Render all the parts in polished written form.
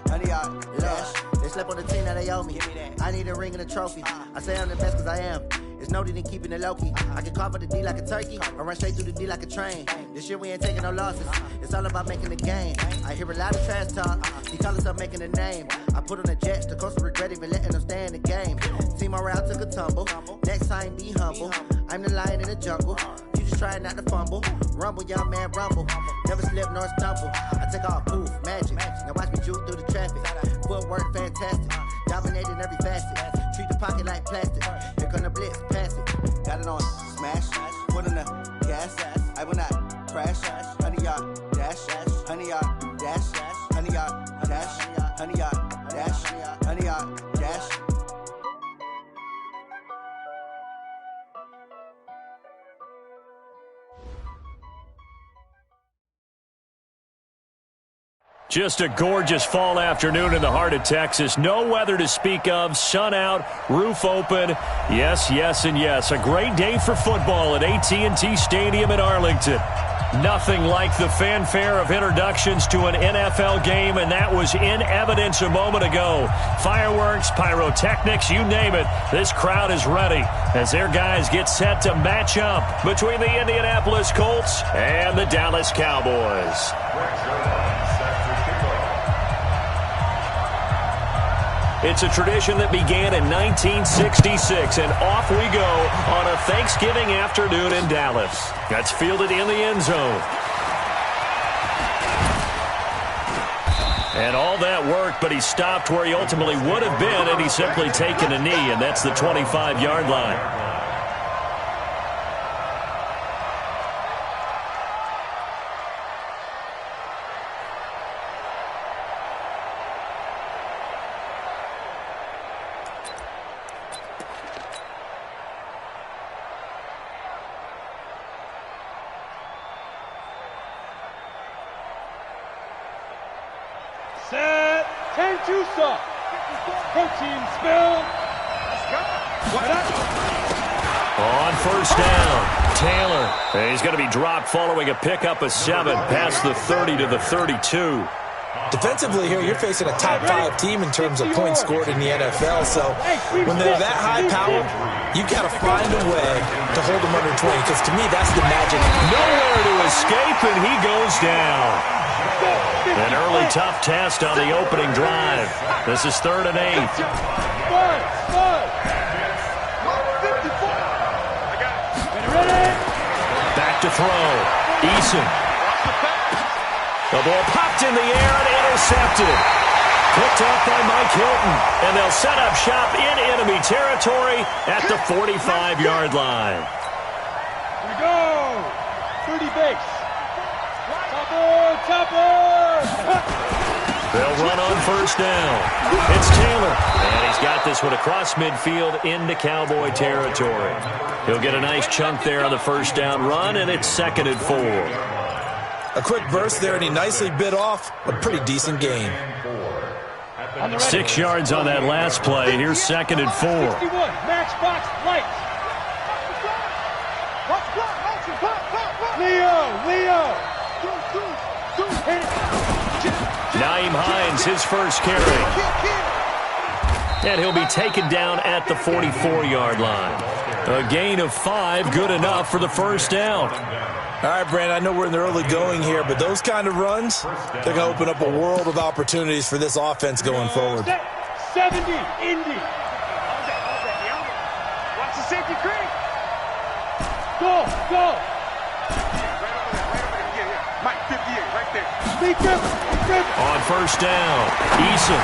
100-yard dash. They slept on the team, now they owe me. I need a ring and a trophy. I say I'm the best because I am. It's noted in keeping it low-key. I can carve for the D like a turkey, or run straight through the D like a train. This year we ain't taking no losses. It's all about making the game. I hear a lot of trash talk. He call himself making a name. I put on the Jets, the coach will regret even letting them stay in the game. Team morale took a tumble. Next time, be humble. I'm the lion in the jungle. You just try not to fumble. Rumble, young man, rumble. Never slip nor stumble. I take off, poof, magic. Now watch me juke through the traffic. Footwork, fantastic. Dominating every facet. Treat the pocket like plastic. Here come the blitz, pass it. Got it on smash. Put in the gas. I will not crash. 100-yard dash. 100-yard dash. 100-yard dash. 100-yard dash. 100-yard dash. Just a gorgeous fall afternoon in the heart of Texas. No weather to speak of. Sun out, roof open. Yes, yes, and yes. A great day for football at AT&T Stadium in Arlington. Nothing like the fanfare of introductions to an NFL game, and that was in evidence a moment ago. Fireworks, pyrotechnics, you name it. This crowd is ready as their guys get set to match up between the Indianapolis Colts and the Dallas Cowboys. It's a tradition that began in 1966, and off we go on a Thanksgiving afternoon in Dallas. That's fielded in the end zone. And all that work, but he stopped where he ultimately would have been, and he's simply taken a knee, and that's the 25-yard line. Set, 10-2 stop. Protein spill. Let's go. On first down, Taylor. He's going to be dropped following a pickup of 7 past the 30 to the 32. Defensively here, you're facing a top-5 team in terms of points scored in the NFL, so when they're that high-powered, you got to find a way to hold them under 20, because to me, that's the magic. Nowhere to escape, and he goes down. An early tough test on the opening drive. This is 3rd and 8. Back to throw. Eason. The ball popped in the air and intercepted. Picked up by Mike Hilton. And they'll set up shop in enemy territory at the 45-yard line. Here we go. 30 base. Chopper! They'll run on first down. It's Taylor. And he's got this one across midfield into Cowboy territory. He'll get a nice chunk there on the first down run, and it's 2nd and 4. A quick burst there, and he nicely bit off a pretty decent gain. 6 yards on that last play. Here's 2nd and 4. 61, matchbox lights. Leo. Nyheim Hines, his first carry. And he'll be taken down at the 44-yard line. A gain of 5, good enough for the first down. All right, Brand, I know we're in the early going here, but those kind of runs, they're going to open up a world of opportunities for this offense going forward. 70, Indy. Watch the safety creek. Go. Mike, 58, right there. On first down, Eason.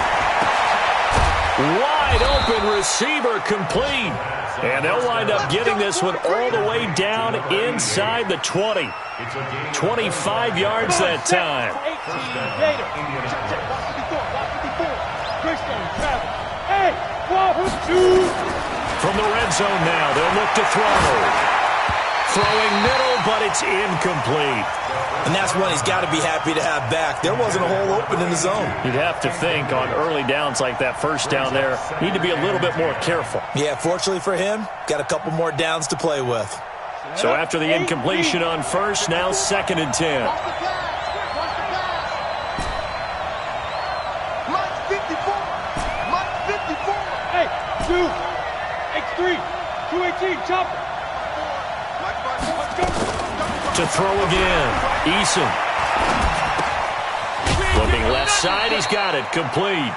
Wide open receiver complete. And they'll wind up getting this one all the way down inside the 20. 25 yards that time. From the red zone now, they'll look to throw. Throwing middle, but it's incomplete. And that's one he's got to be happy to have back. There wasn't a hole open in the zone. You'd have to think on early downs like that first down there, need to be a little bit more careful. Yeah, fortunately for him, got a couple more downs to play with. So after the incompletion on first, now 2nd and 10. 2. X3. 218. Chopper. Let's go. To throw again. Eason. Looking left side. He's got it. Complete.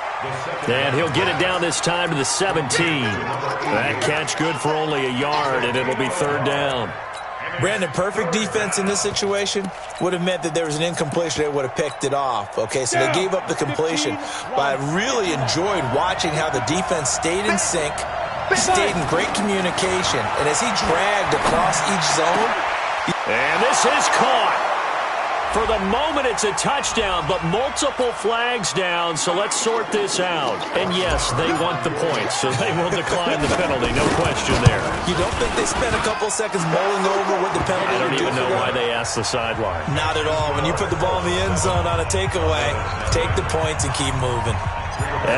And he'll get it down this time to the 17. That catch good for only a yard, and it'll be third down. Brandon, perfect defense in this situation would have meant that there was an incompletion. They would have picked it off. Okay, so they gave up the completion. But I really enjoyed watching how the defense stayed in sync, stayed in great communication. And as he dragged across each zone. And this is caught. For the moment, it's a touchdown, but multiple flags down, so let's sort this out. And yes, they want the points, so they will decline the penalty, no question there. You don't think they spent a couple seconds mulling over what the penalty I don't would do even know for them? why they asked the sideline. Not at all. When you put the ball in the end zone on a takeaway, take the points and keep moving.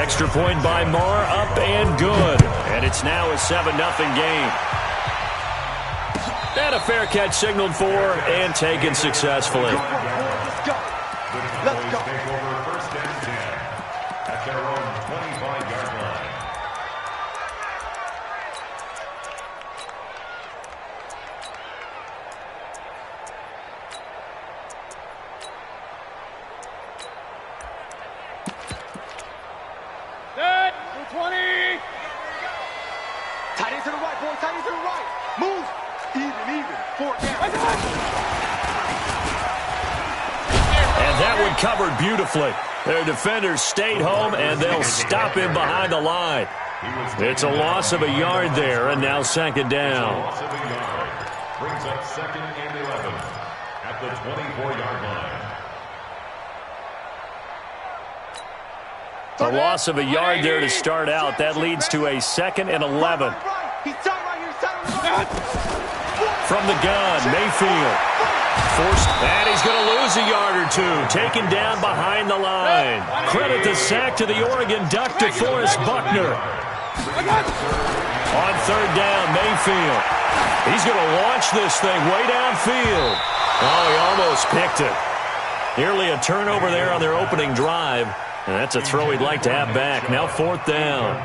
Extra point by Marr, up and good. And it's now a 7-0 game. And a fair catch signaled for and taken successfully. Let's go. Let's go. Take over first and 10 at their own 25-yard line. Set. 220. Tight end to the right, boy. Tight end to the right. Move. Even. 4 down. And that one covered beautifully. Their defenders stayed home, and they'll stop him behind the line. It's a loss of a yard there, and now second down. Loss of a yard brings up second and 11 at the 24-yard line. A loss of a yard there to start out. That leads to a second and 11. From the gun, Mayfield. Forced, and he's going to lose a yard or two. Taken down behind the line. Credit the sack to the Oregon Duck, DeForest Buckner. On third down, Mayfield. He's going to launch this thing way downfield. Oh, he almost picked it. Nearly a turnover there on their opening drive. And that's a throw he'd like to have back. Now fourth down.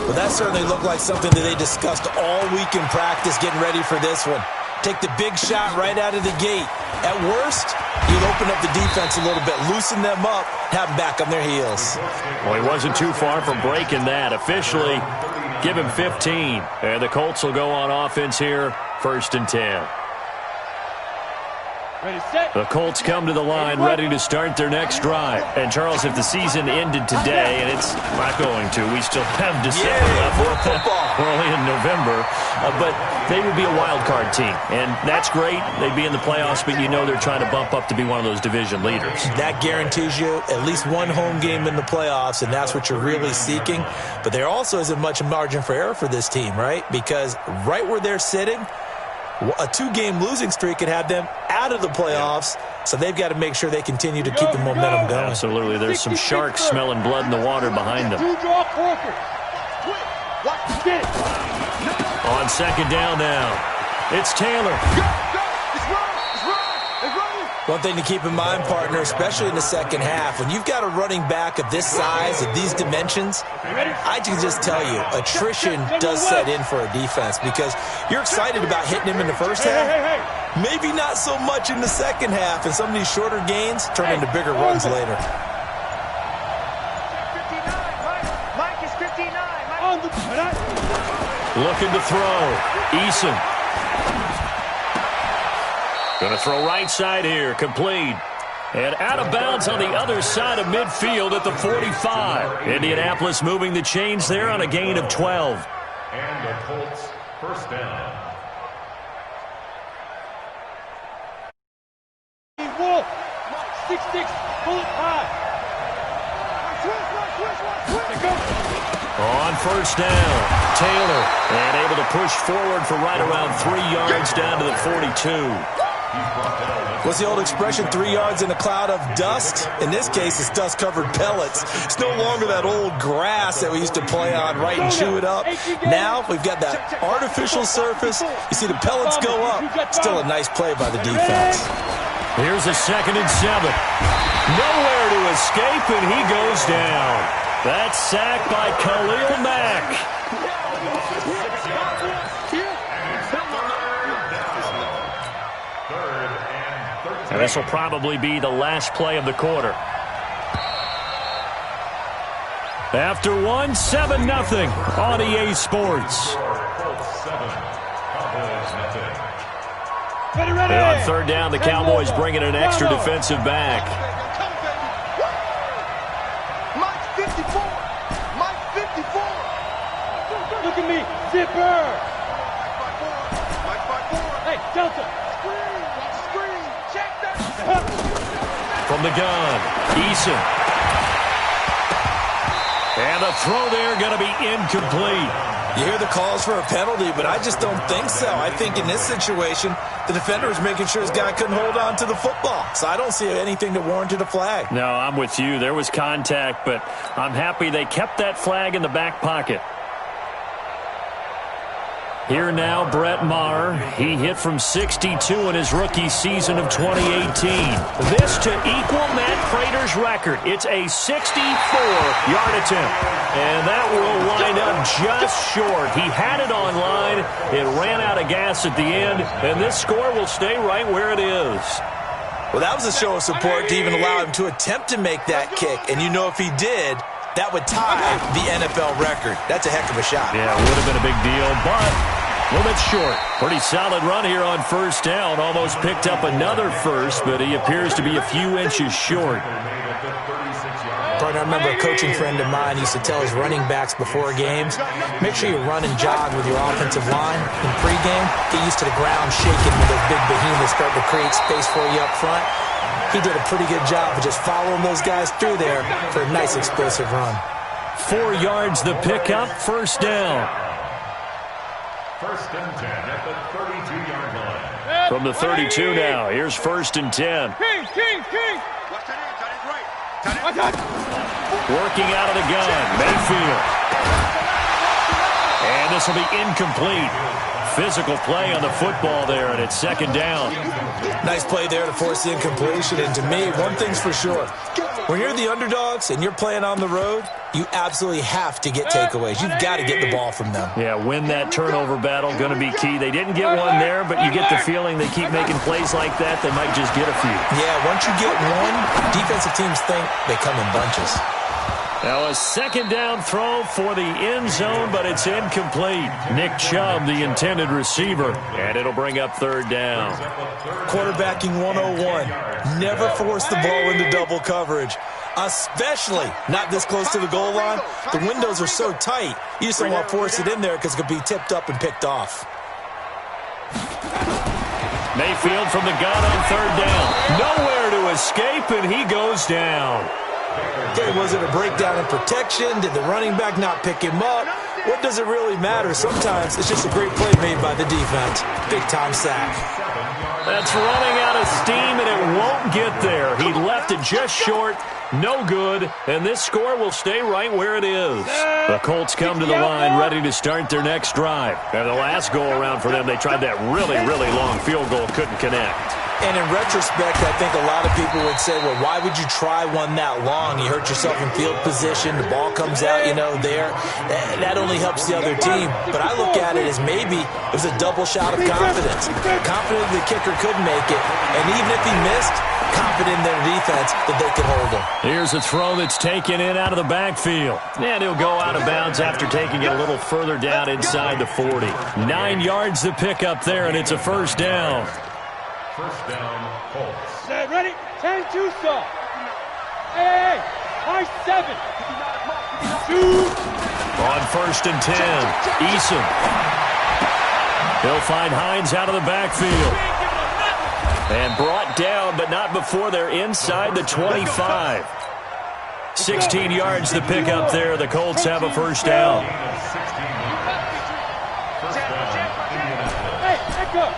Well, that certainly looked like something that they discussed all week in practice getting ready for this one. Take the big shot right out of the gate. At worst, you'd open up the defense a little bit, loosen them up, have them back on their heels. Well, he wasn't too far from breaking that. Officially, give him 15. And the Colts will go on offense here, first and 10. Ready, set. The Colts come to the line ready to start their next drive. And, Charles, if the season ended today, and it's not going to, we still have December left. More football. We're only in November. But they would be a wild card team. And that's great. They'd be in the playoffs, but you know they're trying to bump up to be one of those division leaders. That guarantees you at least one home game in the playoffs, and that's what you're really seeking. But there also isn't much margin for error for this team, right? Because right where they're sitting, a 2-game losing streak could have them out of the playoffs, so they've got to make sure they continue to keep the momentum going. Absolutely. There's some sharks smelling blood in the water behind them. On second down now, it's Taylor. One thing to keep in mind, partner, especially in the second half, when you've got a running back of this size, of these dimensions, I can just tell you, attrition does set in for a defense because you're excited about hitting him in the first half. Maybe not so much in the second half, and some of these shorter gains turn into bigger runs later. Mike is 59. Looking to throw. Eason. Going to throw right side here. Complete. And out of bounds on the other side of midfield at the 45. Indianapolis moving the chains there on a gain of 12. And the Colts first down. Wolf. 6'6", bullet high. On first down, Taylor. And able to push forward for right around 3 yards down to the 42. What's the old expression, 3 yards in a cloud of dust? In this case, it's dust-covered pellets. It's no longer that old grass that we used to play on, right, and chew it up. Now we've got that artificial surface. You see the pellets go up. Still a nice play by the defense. Here's a 2nd and 7. Nowhere to escape, and he goes down. That's sacked by Khalil Mack. And this will probably be the last play of the quarter. After one, 7-0 on EA Sports. And on third down, the Cowboys bring in an extra defensive back. Mike 54. Mike 54. Look at me. Zipper. Mike 54. Hey, Delta. Screen. Check that. From the gun, Eason. And the throw there going to be incomplete. You hear the calls for a penalty, but I just don't think so. I think in this situation, the defender was making sure his guy couldn't hold on to the football. So I don't see anything that warranted a flag. No, I'm with you. There was contact, but I'm happy they kept that flag in the back pocket. Here now, Brett Maher. He hit from 62 in his rookie season of 2018. This to equal Matt Prater's record. It's a 64-yard attempt. And that will wind up just short. He had it on line. It ran out of gas at the end. And this score will stay right where it is. Well, that was a show of support to even allow him to attempt to make that kick. And you know if he did, that would tie the NFL record. That's a heck of a shot. Yeah, it would have been a big deal, but a little bit short. Pretty solid run here on first down. Almost picked up another first, but he appears to be a few inches short. Partner, I remember a coaching friend of mine used to tell his running backs before games, make sure you run and jog with your offensive line in pregame. Get used to the ground shaking when those big behemoths start to create space for you up front. He did a pretty good job of just following those guys through there for a nice explosive run. 4 yards the pickup, first down. First and 10 at the 32-yard line. From the 32 now, here's first and 10. King. Working out of the gun, Mayfield. And this will be incomplete. Physical play on the football there, and it's second down. Nice play there to force the incompletion. And to me, one thing's for sure. When you're the underdogs and you're playing on the road, you absolutely have to get takeaways. You've got to get the ball from them. Yeah, win that turnover battle, going to be key. They didn't get one there, but you get the feeling they keep making plays like that, they might just get a few. Yeah, once you get one, defensive teams think they come in bunches. Now a second down throw for the end zone, but it's incomplete. Nick Chubb, the intended receiver, and it'll bring up third down. Quarterbacking 101. Never force the ball into double coverage, especially not this close to the goal line. The windows are so tight, you just don't want to force it in there because it could be tipped up and picked off. Mayfield from the gun on third down. Nowhere to escape, and he goes down. Okay, was it a breakdown in protection? Did the running back not pick him up? What does it really matter? Sometimes it's just a great play made by the defense. Big-time sack. That's running out of steam, and it won't get there. He left it just short. No good, and this score will stay right where it is. The Colts come to the line ready to start their next drive. And the last go-around for them, they tried that really, really long field goal, couldn't connect. And in retrospect, I think a lot of people would say, well, why would you try one that long? You hurt yourself in field position. The ball comes out, there. That only helps the other team. But I look at it as maybe it was a double shot of confidence. Confident the kicker could make it. And even if he missed, confident in their defense that they could hold him. Here's a throw that's taken in out of the backfield. And he'll go out of bounds after taking it a little further down inside the 40. 9 yards to pick up there, and it's a first down. First down, Colts. Ready? 10-2 saw. Hey, high 7. 2. On first and 10, Eason. He'll find Hines out of the backfield. And brought down, but not before they're inside the 25. 16 yards to pick up there. The Colts have a first down. Hey, echo.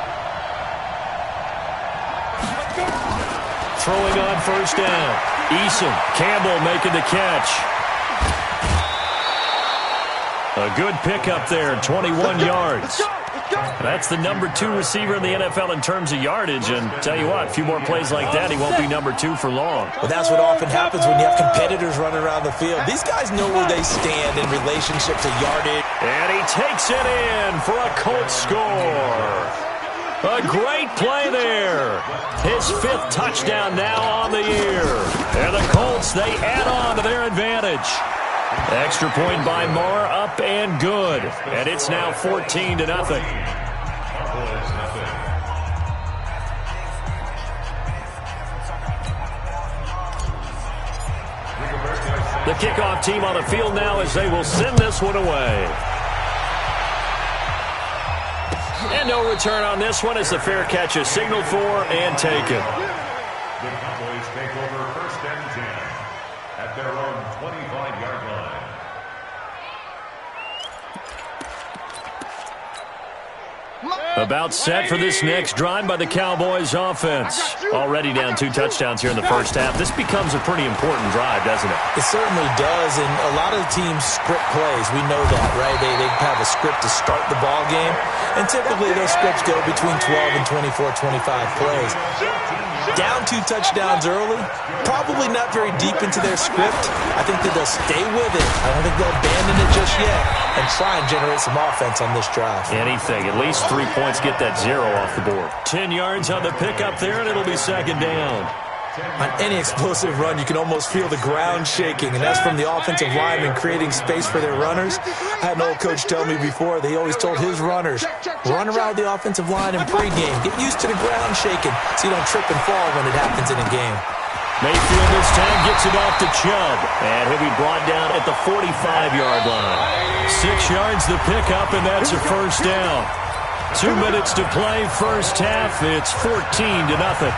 Throwing on first down. Eason, Campbell making the catch. A good pickup there, 21 yards. That's the number 2 receiver in the NFL in terms of yardage. And tell you what, a few more plays like that, he won't be number 2 for long. Well, that's what often happens when you have competitors running around the field. These guys know where they stand in relationship to yardage. And he takes it in for a Colts score. A great play there. His 5th touchdown now on the year. And the Colts, they add on to their advantage. Extra point by Moore, up and good. And it's now 14-0. The kickoff team on the field now as they will send this one away. And no return on this one as the fair catch is signaled for and taken. The Cowboys take over 1st and 10 at their own 25-yard line. About set for this next drive by the Cowboys offense. Already down 2 touchdowns here in the first half. This becomes a pretty important drive, doesn't it? It certainly does, and a lot of the teams script plays. We know that, right? They have a script to start the ball game, and typically those scripts go between 12 and 24, 25 plays. Down 2 touchdowns early, probably not very deep into their script. I think that they'll stay with it. I don't think they'll abandon it just yet and try and generate some offense on this drive. Anything. At least 3 points, get that 0 off the board. 10 yards on the pickup there, and it'll be 2nd down. On any explosive run, you can almost feel the ground shaking, and that's from the offensive linemen creating space for their runners. I had an old coach tell me before that he always told his runners, run around the offensive line in pregame. Get used to the ground shaking so you don't trip and fall when it happens in a game. Mayfield this time gets it off to Chubb, and he'll be brought down at the 45-yard line. 6 yards the pickup, and that's a 1st down. 2 minutes to play, first half. It's 14-0.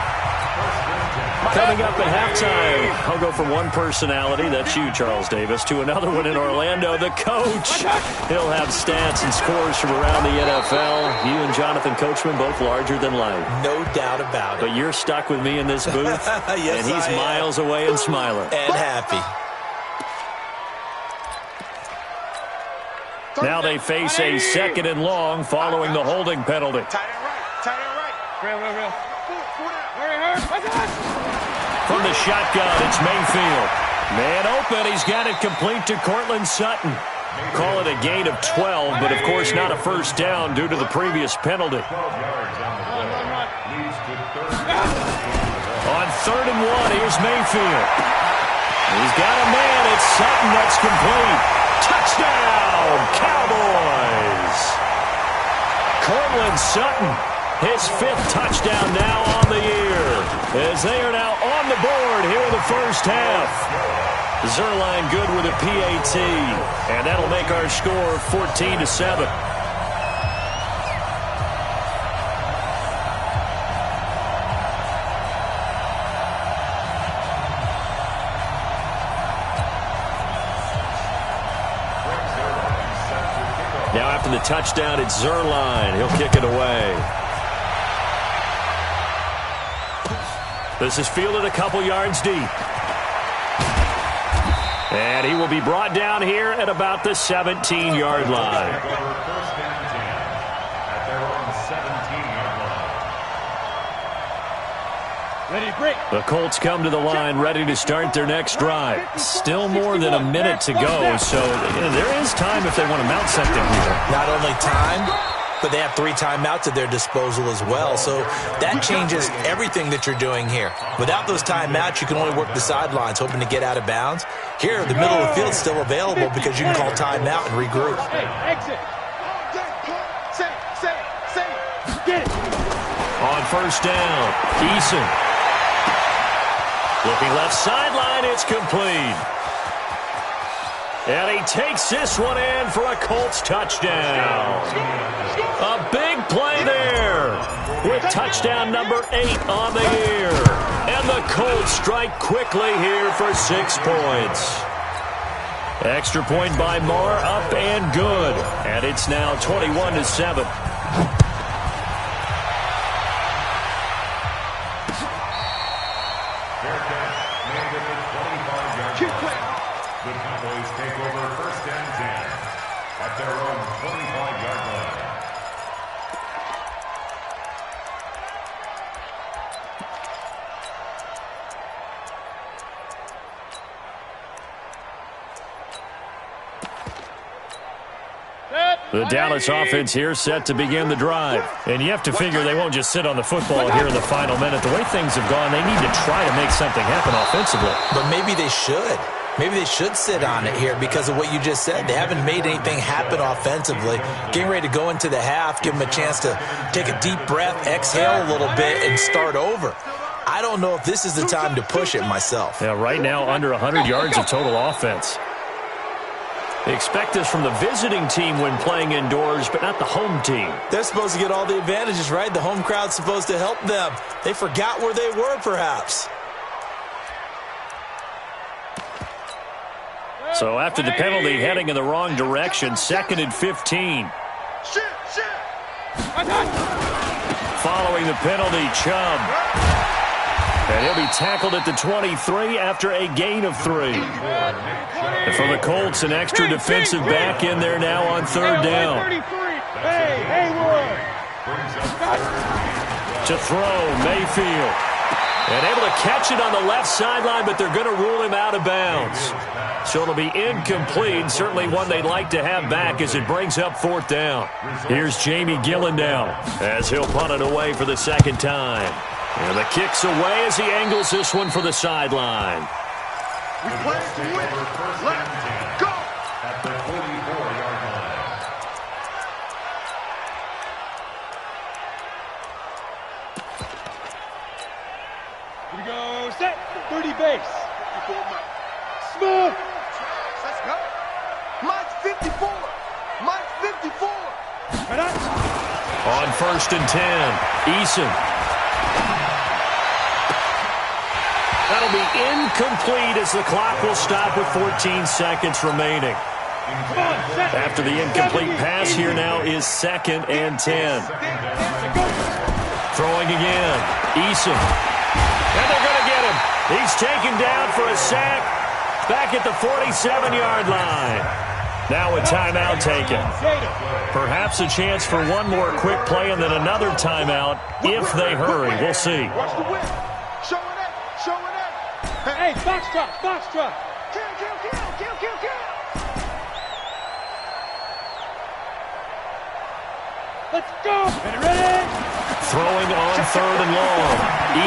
Coming up at halftime, I'll go from one personality, that's you, Charles Davis, to another one in Orlando, the coach. He'll have stats and scores from around the NFL. You and Jonathan Coachman, both larger than life. No doubt about it. But you're stuck with me in this booth, yes, and he's miles away and smiling. And happy. Now they face a 2nd and long following the holding penalty. Tight end right. Tight end right. Real. From the shotgun, it's Mayfield. Man open, he's got it complete to Cortland Sutton. Call it a gain of 12, but of course not a 1st down due to the previous penalty. On 3rd and 1, here's Mayfield. He's got a man, it's Sutton, that's complete. Touchdown, Cowboys! Cortland Sutton, his 5th touchdown now on the year, as they are now on the board here in the first half. Zerline good with a PAT, and that'll make our score 14-7. Now after the touchdown, it's Zerline. He'll kick it away. This is fielded a couple yards deep. And he will be brought down here at about the 17-yard line. The Colts come to the line ready to start their next drive. Still more than a minute to go, so there is time if they want to mount something here. Not only time, but they have 3 timeouts at their disposal as well. So that changes everything that you're doing here. Without those timeouts, you can only work the sidelines, hoping to get out of bounds. Here, the middle of the field's still available because you can call timeout and regroup. Exit. Get it. On 1st down, Eason. Looking left sideline, it's complete. And he takes this one in for a Colts touchdown. A big play there with touchdown number 8 on the year. And the Colts strike quickly here for 6 points. Extra point by Moore, up and good. And it's now 21-7. The Cowboys take over 1st and 10 at their own 25-yard line. The Dallas offense here set to begin the drive. And you have to figure they won't just sit on the football here in the final minute. The way things have gone, they need to try to make something happen offensively. But maybe they should. Maybe they should sit on it here because of what you just said. They haven't made anything happen offensively. Getting ready to go into the half, give them a chance to take a deep breath, exhale a little bit, and start over. I don't know if this is the time to push it myself. Yeah, right now under 100 yards of total offense. They expect this from the visiting team when playing indoors, but not the home team. They're supposed to get all the advantages, right? The home crowd's supposed to help them. They forgot where they were, perhaps. So after the penalty, heading in the wrong direction, 2nd and 15. Following the penalty, Chubb. And he'll be tackled at the 23 after a gain of 3. And for the Colts, an extra defensive back in there now on 3rd down. To throw, Mayfield. And able to catch it on the left sideline, but they're going to rule him out of bounds. So it'll be incomplete, certainly one they'd like to have back as it brings up 4th down. Here's Jamie Gillen now as he'll punt it away for the 2nd time. And the kick's away as he angles this one for the sideline. We play to win. Let's go. At the 44-yard line. Here we go, set, 30 base. Smooth. Let's go. Mike's 54. Mike's 54. On 1st and 10, Eason. That'll be incomplete as the clock will stop with 14 seconds remaining. After the incomplete pass, here now is 2nd and 10. Throwing again, Eason. And they're going to get him. He's taken down for a sack back at the 47-yard line. Now a timeout taken. Perhaps a chance for one more quick play and then another timeout if they hurry. We'll see. Watch the whip. Showing it. Showing it. Hey, box truck, box truck. Kill, kill, kill, kill, kill, kill. Let's go. Ready? Throwing on 3rd and long.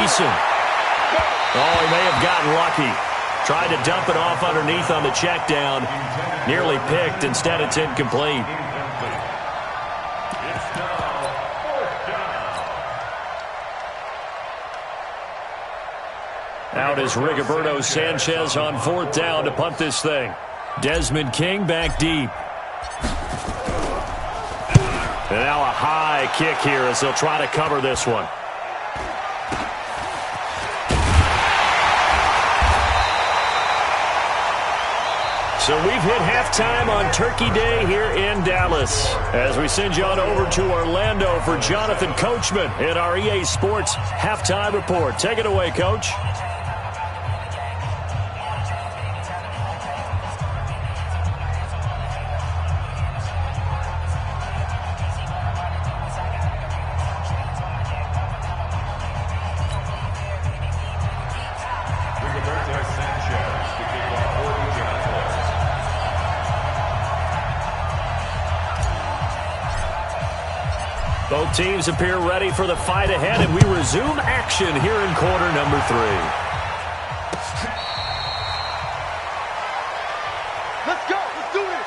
Eason. Oh, he may have gotten lucky. Tried to dump it off underneath on the check down. Nearly picked. Instead, it's incomplete. It's now 4th down. Out is Rigoberto Sanchez on 4th down to punt this thing. Desmond King back deep. And now a high kick here as they'll try to cover this one. So we've hit halftime on Turkey Day here in Dallas. As we send you on over to Orlando for Jonathan Coachman in our EA Sports Halftime Report. Take it away, Coach. Both teams appear ready for the fight ahead, and we resume action here in quarter number 3. Let's go. Let's do this.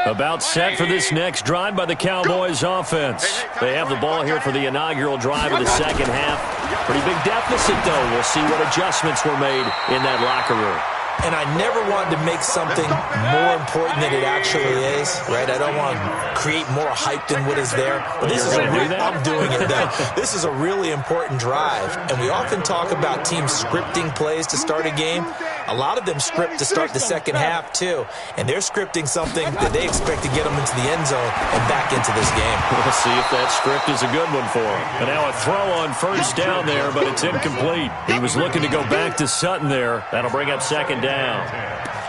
About set for this next drive by the Cowboys offense. They have the ball here for the inaugural drive of the 2nd half. Pretty big deficit, though. We'll see what adjustments were made in that locker room. And I never wanted to make something more important than it actually is, right? I don't want to create more hype than what is there. But this is I'm doing it though. This is a really important drive. And we often talk about teams scripting plays to start a game. A lot of them script to start the second half, too. And they're scripting something that they expect to get them into the end zone and back into this game. We'll see if that script is a good one for him. And now a throw on first down there, but it's incomplete. He was looking to go back to Sutton there. That'll bring up second down.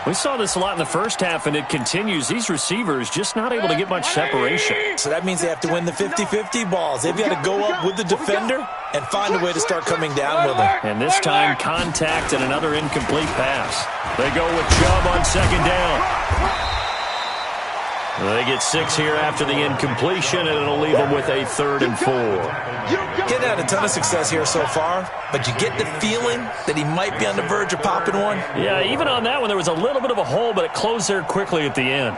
We saw this a lot in the first half, and it continues. These receivers just not able to get much separation. So that means they have to win the 50-50 balls. They've got to go up with the defender and find a way to start coming down with them. And this time, contact and another incomplete pass. They go with Chubb on second down. They get 6 here after the incompletion, and it'll leave them with a 3rd and 4. Getting had a ton of success here so far, but you get the feeling that he might be on the verge of popping one. Yeah, even on that one, there was a little bit of a hole, but it closed there quickly at the end.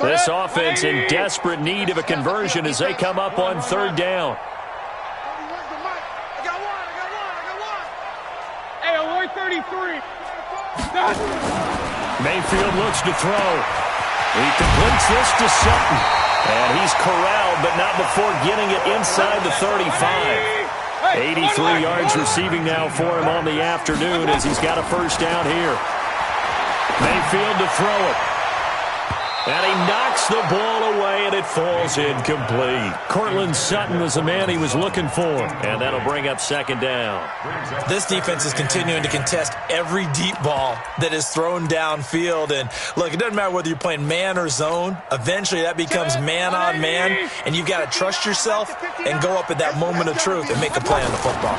This offense in desperate need of a conversion as they come up on 3rd down. Hey, 133. Mayfield looks to throw. He completes this to Sutton. And he's corralled, but not before getting it inside the 35. 83 yards receiving now for him on the afternoon as he's got a first down here. Mayfield to throw it. And he knocks the ball away, and it falls incomplete. Cortland Sutton was the man he was looking for, and that'll bring up second down. This defense is continuing to contest every deep ball that is thrown downfield. And, look, it doesn't matter whether you're playing man or zone. Eventually, that becomes man on man, and you've got to trust yourself and go up at that moment of truth and make a play on the football.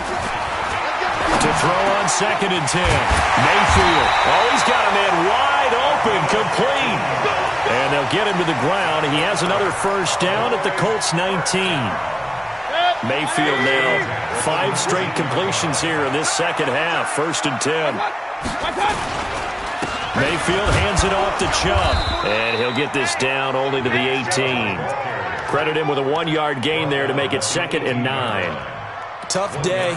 To throw on 2nd and 10. Mayfield. Oh, he's got a man wide open, complete. And they'll get him to the ground. He has another first down at the Colts 19. Mayfield now 5 straight completions here in this second half. 1st and 10. Mayfield hands it off to Chubb. And he'll get this down only to the 18. Credit him with a 1-yard gain there to make it 2nd and 9. Tough day,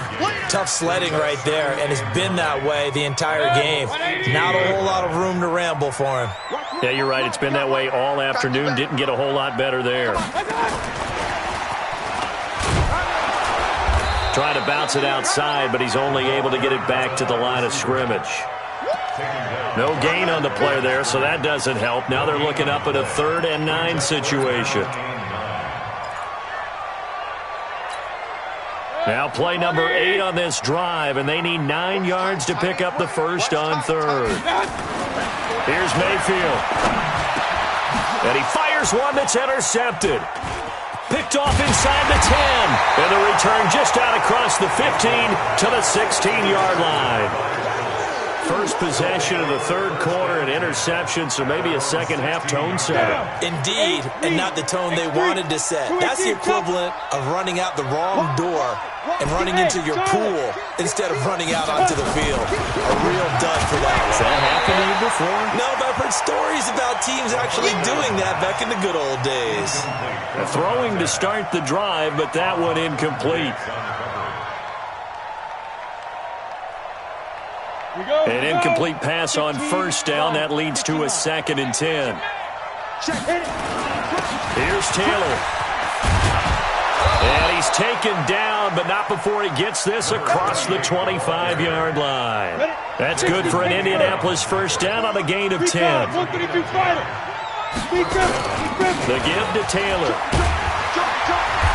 tough sledding right there, and it's been that way the entire game. Not a whole lot of room to ramble for him. Yeah, you're right. It's been that way all afternoon. Didn't get a whole lot better there. Trying to bounce it outside, but he's only able to get it back to the line of scrimmage. No gain on the play there, so that doesn't help. Now they're looking up at a 3rd and 9 situation. Now play number 8 on this drive, and they need 9 yards to pick up the first on 3rd. Here's Mayfield. And he fires one that's intercepted. Picked off inside the 10. And the return just out across the 15 to the 16-yard line. First possession of the 3rd quarter, an interception, so maybe a second-half tone setter. Indeed, and not the tone they wanted to set. That's the equivalent of running out the wrong door and running into your pool instead of running out onto the field. A real dud for that one. Has that happened to you before? No, but I've heard stories about teams actually doing that back in the good old days. Throwing to start the drive, but that one incomplete. An incomplete pass on first down. That leads to a 2nd and 10. Here's Taylor. And he's taken down, but not before he gets this across the 25-yard line. That's good for an Indianapolis first down on a gain of 10. The give to Taylor.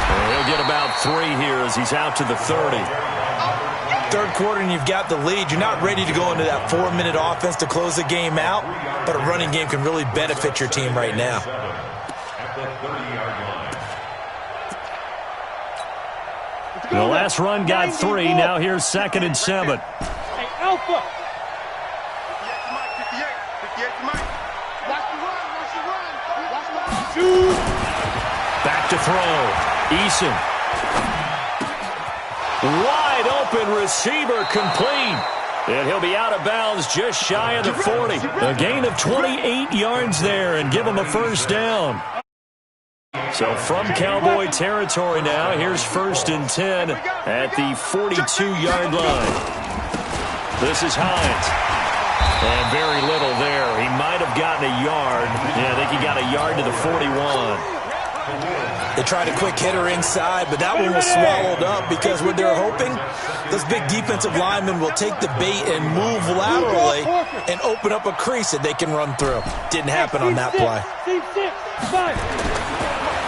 And he'll get about 3 here as he's out to the 30. 3rd quarter and you've got the lead. You're not ready to go into that 4-minute offense to close the game out, but a running game can really benefit your team right now. The last run got 3. Now here's 2nd and 7. Hey, Alpha. Back to throw. Eason. Wide open receiver, complete. And he'll be out of bounds just shy of the 40. A gain of 28 yards there and give him a first down. So from Cowboy territory now, here's 1st and 10 at the 42-yard line. This is Hines. And very little there. He might have got a yard to the 41. They tried a quick hitter inside, but that one was swallowed up because what they're hoping, those big defensive linemen will take the bait and move laterally and open up a crease that they can run through. Didn't happen on that play.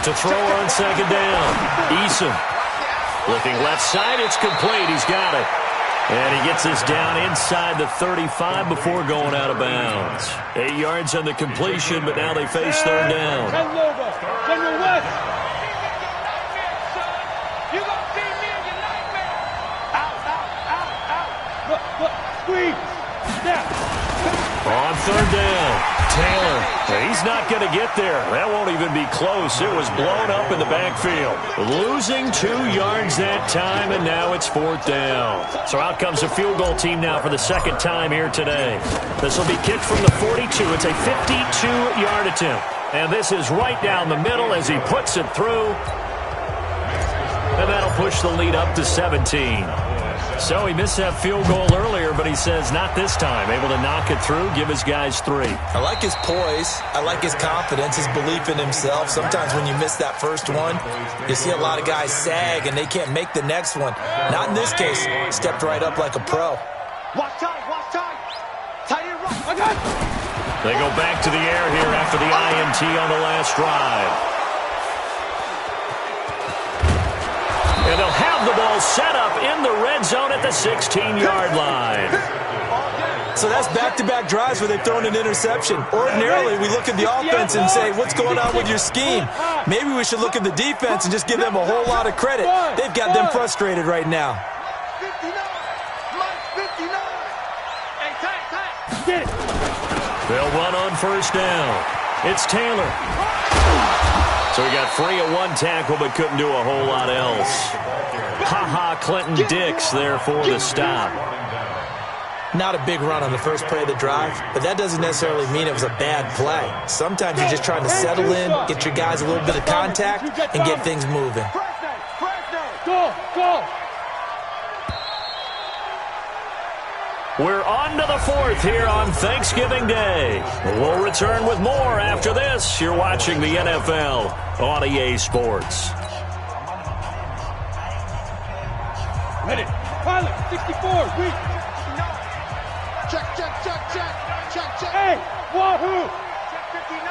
To throw on second down, Eason. Looking left side, it's complete. He's got it. And he gets this down inside the 35 before going out of bounds. 8 yards on the completion, but now they face third down. On third down, Taylor. He's not going to get there. That won't even be close. It was blown up in the backfield. Losing 2 yards that time, and now it's fourth down. So out comes a field goal team now for the second time here today. This will be kicked from the 42. It's a 52-yard attempt. And this is right down the middle as he puts it through. And that'll push the lead up to 17. So he missed that field goal earlier, but he says not this time. Able to knock it through, give his guys 3. I like his poise. I like his confidence, his belief in himself. Sometimes when you miss that first one, you see a lot of guys sag and they can't make the next one. Not in this case. Stepped right up like a pro. Watch time, watch time. Tight end right. They go back to the air here after the INT on the last drive. And they'll have the ball set up in the red zone at the 16-yard line. So that's back-to-back drives where they've thrown an interception. Ordinarily, we look at the offense and say, what's going on with your scheme? Maybe we should look at the defense and just give them a whole lot of credit. They've got them frustrated right now. 59. Mike 59. Hey, tight. Get it. They'll run on first down. It's Taylor. So he got free of one tackle but couldn't do a whole lot else. Ha-ha, Clinton Dix there for the stop. Not a big run on the first play of the drive, but that doesn't necessarily mean it was a bad play. Sometimes you're just trying to settle in, get your guys a little bit of contact, and get things moving. Go. We're on to the fourth here on Thanksgiving Day. We'll return with more after this. You're watching the NFL on EA Sports. Ready. Pilot, 64, weak. Check. Hey, wahoo. Check 59.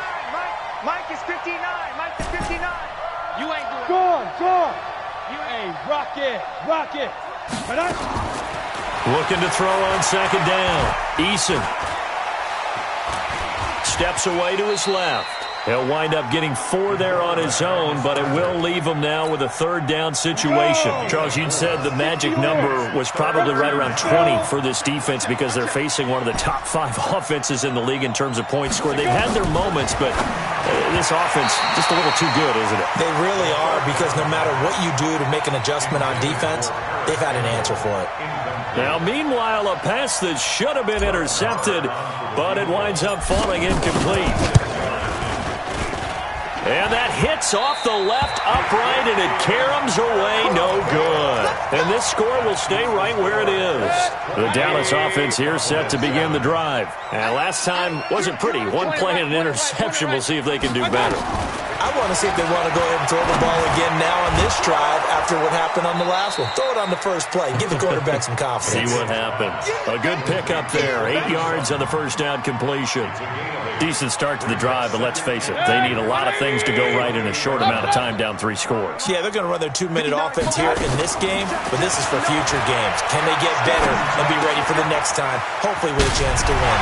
Mike is 59. Mike is 59. You ain't doing it. Gone. Hey, rocket. Looking to throw on second down. Eason steps away to his left. He'll wind up getting 4 there on his own, but it will leave him now with a third down situation. Charles, you said the magic number was probably right around 20 for this defense because they're facing one of the top 5 offenses in the league in terms of points scored. They've had their moments, but this offense just a little too good, isn't it? They really are, because no matter what you do to make an adjustment on defense, they've had an answer for it. Now, meanwhile, a pass that should have been intercepted, but it winds up falling incomplete. And that hits off the left upright, and it caroms away no good. And this score will stay right where it is. The Dallas offense here set to begin the drive. And last time wasn't pretty. One play and an interception. We'll see if they can do better. I want to see if they want to go ahead and throw the ball again now on this drive after what happened on the last one. Throw it on the first play. Give the quarterback some confidence. See what happens. A good pickup there. 8 yards on the first down completion. Decent start to the drive, but let's face it, they need a lot of things to go right in a short amount of time down 3 scores. Yeah, they're going to run their 2-minute offense here in this game, but this is for future games. Can they get better and be ready for the next time, hopefully with a chance to win?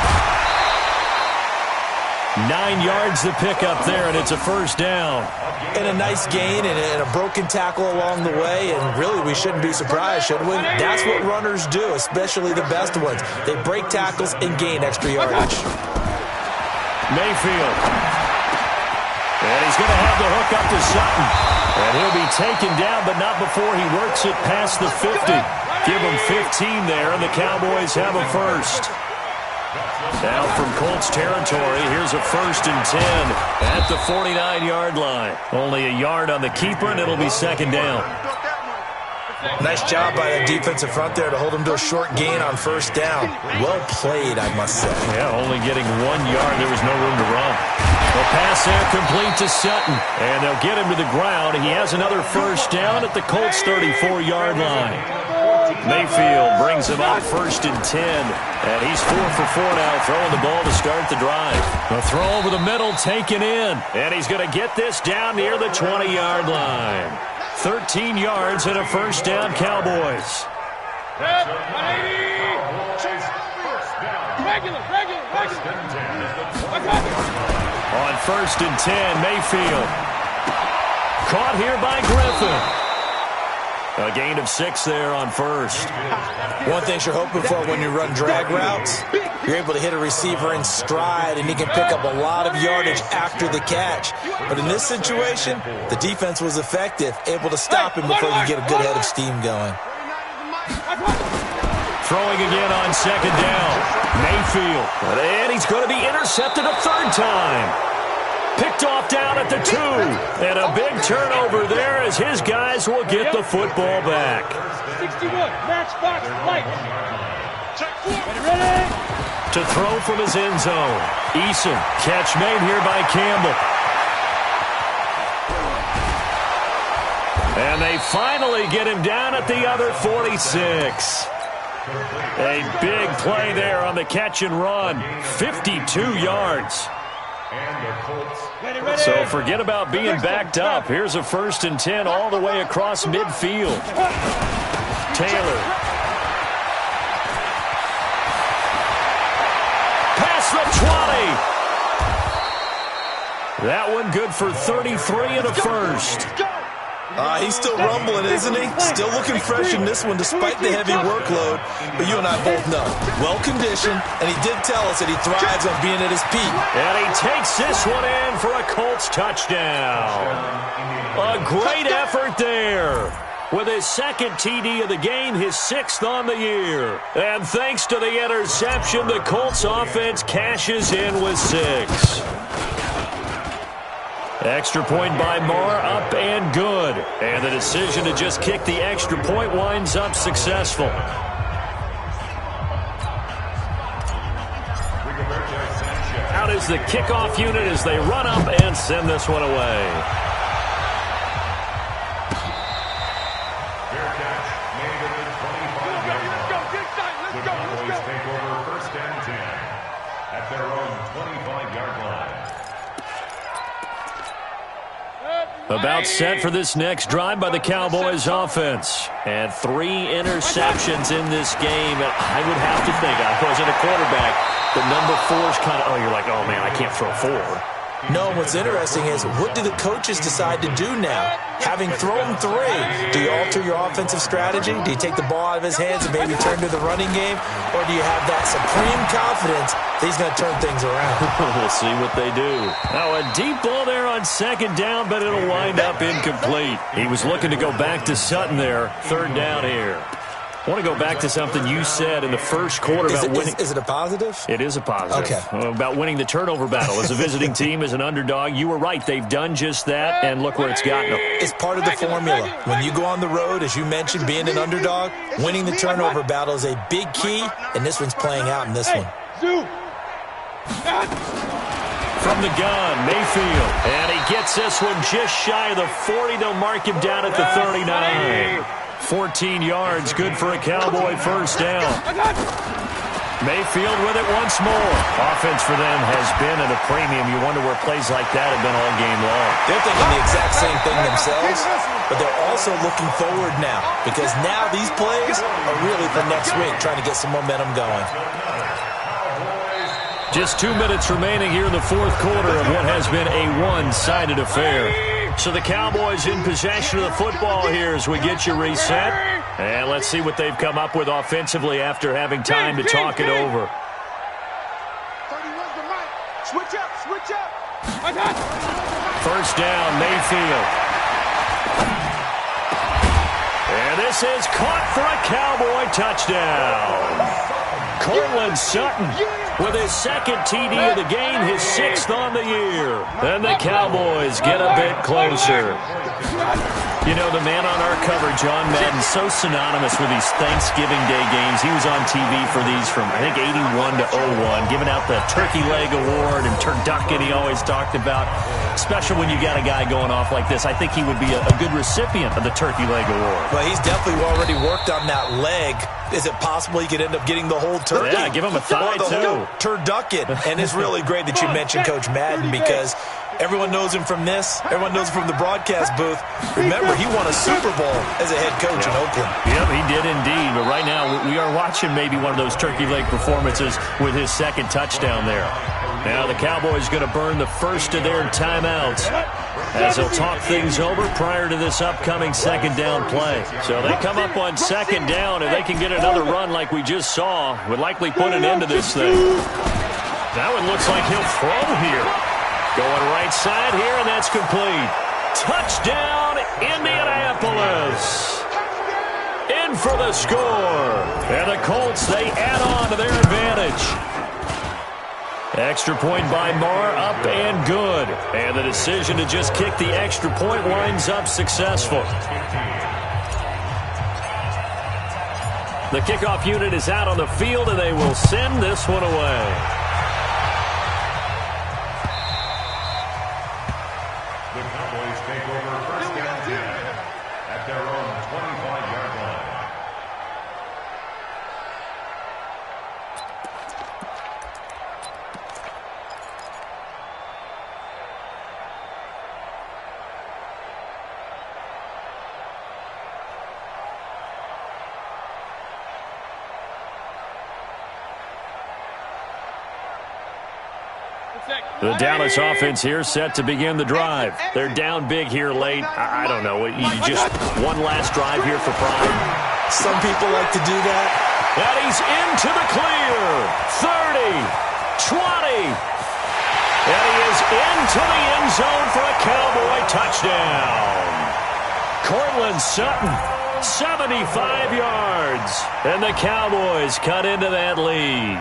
9 yards the pickup there, and it's a first down. And a nice gain and a broken tackle along the way, and really we shouldn't be surprised, should we? That's what runners do, especially the best ones. They break tackles and gain extra yardage. Mayfield. And he's going to have the hook up to Sutton. And he'll be taken down, but not before he works it past the 50. Give him 15 there, and the Cowboys have a first. Now from Colts territory, here's a 1st and 10 at the 49-yard line. Only a yard on the keeper, and it'll be second down. Nice job by the defensive front there to hold him to a short gain on first down. Well played, I must say. Yeah, only getting 1 yard. There was no room to run. The pass there complete to Sutton, and they'll get him to the ground. He has another first down at the Colts' 34-yard line. Mayfield brings him up 1st and 10, and he's 4 for 4 now, throwing the ball to start the drive. The throw over the middle taken in, and he's going to get this down near the 20-yard line. 13 yards and a first down, Cowboys. On 1st and 10, Mayfield. Caught here by Griffin. A gain of 6 there on first. One thing you're hoping for when you run drag routes, you're able to hit a receiver in stride, and he can pick up a lot of yardage after the catch. But in this situation, the defense was effective, able to stop him before you get a good head of steam going. Throwing again on 2nd down. Mayfield. And he's going to be intercepted a 3rd time. Picked off down at the 2. And a big turnover there as his guys will get the football back. 61, matchbox, light. Ready? To throw from his end zone. Eason, catch made here by Campbell. And they finally get him down at the other 46. A big play there on the catch and run. 52 yards. So forget about being backed up. Here's a 1st and 10 all the way across midfield. Taylor. Past the 20. That one good for 33 and a first. He's still rumbling, isn't he? Still looking fresh in this one despite the heavy workload. But you and I both know, well-conditioned, and he did tell us that he thrives on being at his peak. And he takes this one in for a Colts touchdown. A great effort there. With his 2nd TD of the game, his 6th on the year. And thanks to the interception, the Colts offense cashes in with 6. Extra point by Marr, up and good. And the decision to just kick the extra point winds up successful. Out is the kickoff unit as they run up and send this one away. Fair catch made at the 25-yard line. The Cowboys take over 1st and 10 at their own 25-yard line. About set for this next drive by the Cowboys offense. And 3 interceptions in this game. And I would have to think, I wasn't a quarterback, but number 4 is kind of, you're like, oh man, I can't throw 4. No, what's interesting is, what do the coaches decide to do now? Having thrown 3, do you alter your offensive strategy? Do you take the ball out of his hands and maybe turn to the running game? Or do you have that supreme confidence that he's going to turn things around? We'll see what they do. Now, a deep ball there on 2nd down, but it'll wind up incomplete. He was looking to go back to Sutton there. 3rd down here. I want to go back to something you said in the first quarter about winning. Is it a positive? It is a positive. Okay. About winning the turnover battle. As a visiting team, as an underdog, you were right. They've done just that, and look where it's gotten them. It's part of the formula. When you go on the road, as you mentioned, being an underdog, winning the turnover battle is a big key, and this one's playing out in this one. From the gun, Mayfield. And he gets this one just shy of the 40. They'll mark him down at the 39. 14 yards, good for a Cowboy first down. Mayfield with it once more. Offense for them has been at a premium. You wonder where plays like that have been all game long. They're thinking the exact same thing themselves, but they're also looking forward now, because now these plays are really for next week, trying to get some momentum going. Just 2 minutes remaining here in the 4th quarter of what has been a one-sided affair. So the Cowboys in possession of the football here as we get you reset. And let's see what they've come up with offensively after having time to talk it over. 31's the right. Switch up, switch up. First down, Mayfield. And this is caught for a Cowboy touchdown. Cortland Sutton with his 2nd TD of the game, his 6th on the year. And the Cowboys get a bit closer. You know, the man on our cover, John Madden, so synonymous with these Thanksgiving Day games. He was on TV for these from, I think, 81 to 01, giving out the Turkey Leg Award and turducken he always talked about. Special when you got a guy going off like this. I think he would be a good recipient of the Turkey Leg Award. Well, he's definitely already worked on that leg. Is it possible he could end up getting the whole turkey? Yeah, give him a thigh, or the whole turducken. And it's really great that you mentioned Coach Madden because everyone knows him from this. Everyone knows him from the broadcast booth. Remember, he won a Super Bowl as a head coach in Oakland. Yep, he did indeed. But right now, we are watching maybe one of those turkey leg performances with his second touchdown there. Now the Cowboys going to burn the first of their timeouts as they'll talk things over prior to this upcoming second down play. So they come up on second down, and they can get another run like we just saw. Would likely put an end to this thing. That one looks like he'll throw here. Going right side here, and that's complete. Touchdown, Indianapolis. In for the score. And the Colts, they add on to their advantage. Extra point by Marr, up and good. And the decision to just kick the extra point winds up successful. The kickoff unit is out on the field, and they will send this one away. The Cowboys take over first down 10 at their own 25-yard line. The Dallas offense here set to begin the drive. They're down big here late. I don't know. You just one last drive here for pride. Some people like to do that. And he's into the clear. 30, 20. And he is into the end zone for a Cowboy touchdown. Cortland Sutton, 75 yards. And the Cowboys cut into that lead.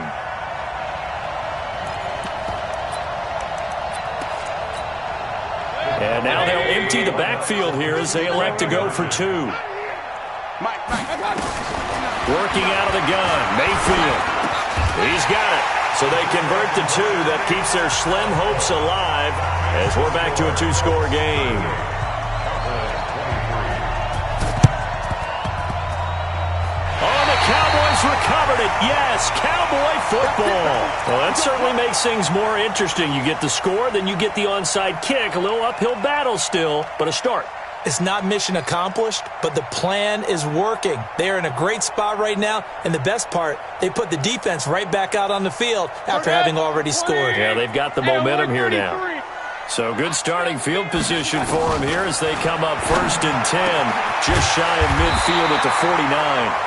And now they'll empty the backfield here as they elect to go for two. Working out of the gun, Mayfield. He's got it. So they convert the two. That keeps their slim hopes alive as we're back to a two-score game. Oh, the Cowboys recovered it. Yes, Cowboy football. Well, that certainly makes things more interesting. You get the score, then you get the onside kick. A little uphill battle still, but a start. It's not mission accomplished, but the plan is working. They are in a great spot right now, and the best part, they put the defense right back out on the field after having already scored. Yeah, they've got the momentum here now. So good starting field position for them here as they come up first and 10, just shy of midfield at the 49.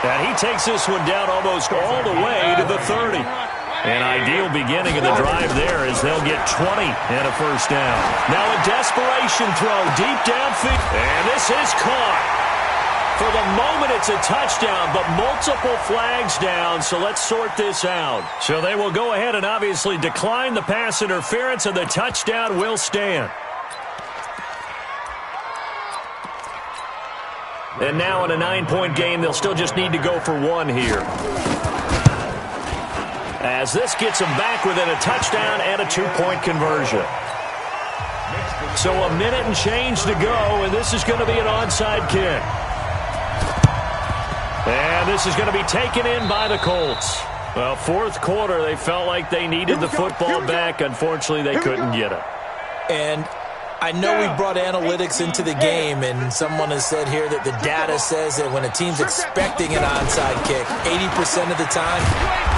And he takes this one down almost all the way to the 30. An ideal beginning of the drive there as they'll get 20 and a first down. Now a desperation throw deep downfield. And this is caught. For the moment, it's a touchdown, but multiple flags down, so let's sort this out. So they will go ahead and obviously decline the pass interference, and the touchdown will stand. And now in a 9-point game, they'll still just need to go for one here. As this gets them back within a touchdown and a 2-point conversion. So a minute and change to go, and this is going to be an onside kick. And this is going to be taken in by the Colts. Well, fourth quarter, they felt like they needed the football back. Unfortunately, they couldn't get it. And I know we brought analytics into the game, and someone has said here that the data says that when a team's expecting an onside kick, 80% of the time,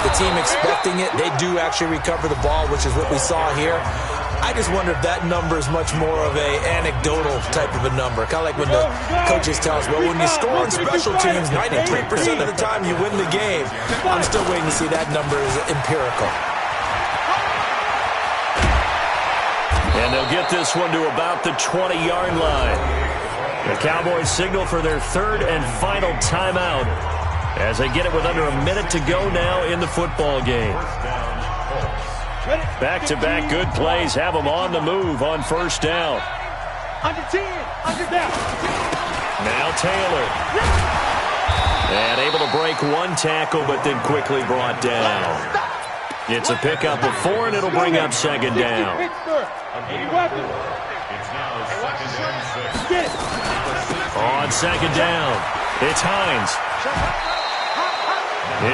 the team expecting it, they do actually recover the ball, which is what we saw here. I just wonder if that number is much more of a anecdotal type of a number. Kind of like when the coaches tell us, well, when you score on special teams, 93% of the time you win the game. I'm still waiting to see that number is empirical. And they'll get this one to about the 20-yard line. The Cowboys signal for their third and final timeout as they get it with under a minute to go now in the football game. Back-to-back good plays have them on the move on first down. Under 10, under down. Now Taylor. And able to break one tackle, but then quickly brought down. It's a pickup of 4, and it'll bring up second down. It's now second and 6. On second down, it's Hines.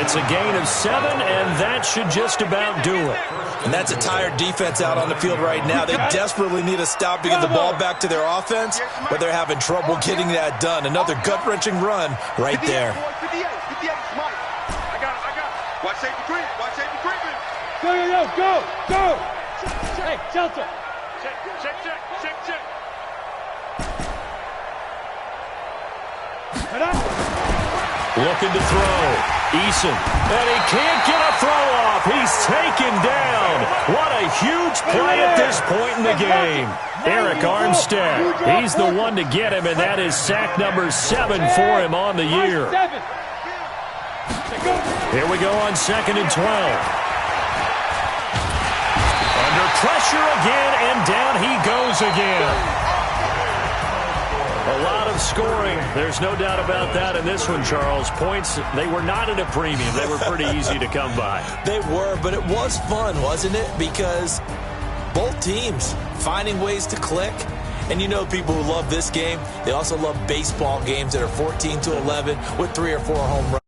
It's a gain of 7, and that should just about do it. And that's a tired defense out on the field right now. They desperately need a stop to get the ball back to their offense, but they're having trouble getting that done. Another gut-wrenching run right there. 58, Mike. I got it. Watch safety creep. Go. Hey, shelter. Check. Looking to throw. Eason. And he can't get a throw off. He's taken down. What a huge play at this point in the game. Eric Armstead. He's the one to get him, and that is sack number 7 for him on the year. Here we go on 2nd and 12. Under pressure again, and down he goes again. A lot of scoring. There's no doubt about that in this one, Charles. Points, they were not at a premium. They were pretty easy to come by. They were, but it was fun, wasn't it? Because both teams finding ways to click. And you know people who love this game, they also love baseball games that are 14-11 with 3 or 4 home runs.